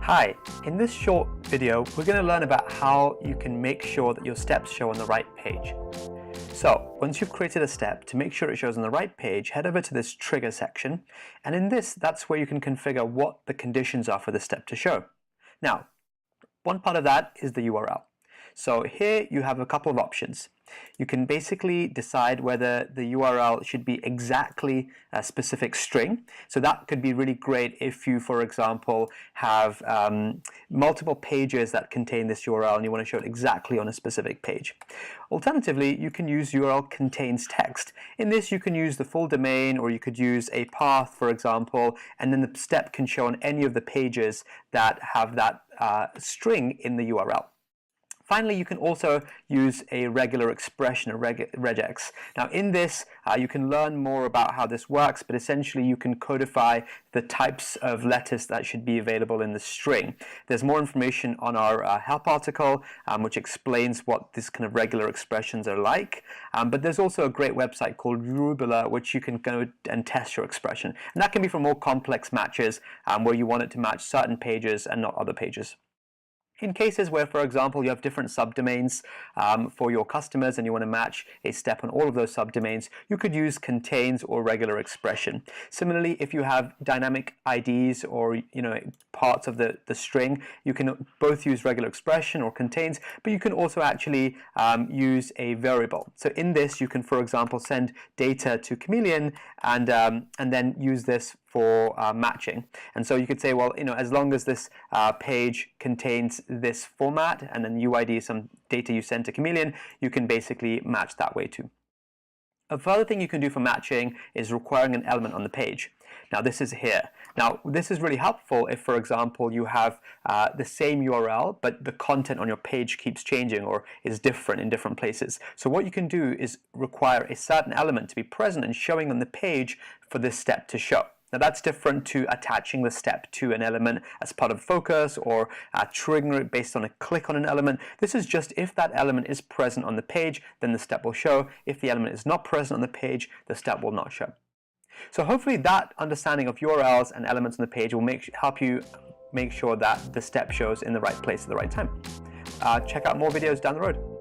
Hi, in this short video, we're going to learn about how you can make sure that your steps show on the right page. So, once you've created a step, to make sure it shows on the right page, head over to this trigger section, and in this, that's where you can configure what the conditions are for the step to show. Now, one part of that is the URL. So here you have a couple of options. You can basically decide whether the URL should be exactly a specific string. So that could be really great if you, for example, have multiple pages that contain this URL and you want to show it exactly on a specific page. Alternatively, you can use URL contains text. In this, you can use the full domain, or you could use a path, for example, and then the step can show on any of the pages that have that string in the URL. Finally, you can also use a regular expression, a regex. Now in this, you can learn more about how this works, but essentially you can codify the types of letters that should be available in the string. There's more information on our help article, which explains what these kind of regular expressions are like. But there's also a great website called Rubula, which you can go and test your expression. And that can be for more complex matches, where you want it to match certain pages and not other pages. In cases where, for example, you have different subdomains for your customers and you want to match a step on all of those subdomains, you could use contains or regular expression. Similarly, if you have dynamic IDs or parts of the string, you can both use regular expression or contains, but you can also actually use a variable. So in this, you can, for example, send data to Chameleon and then use this for matching. And so you could say, well, as long as this page contains this format and then UID is some data you send to Chameleon, you can basically match that way too. A further thing you can do for matching is requiring an element on the page. Now this is here. Now this is really helpful if, for example, you have the same URL, but the content on your page keeps changing or is different in different places. So what you can do is require a certain element to be present and showing on the page for this step to show. Now that's different to attaching the step to an element as part of focus or triggering it based on a click on an element. This is just if that element is present on the page, then the step will show. If the element is not present on the page, the step will not show. So hopefully that understanding of URLs and elements on the page will help you make sure that the step shows in the right place at the right time. Check out more videos down the road.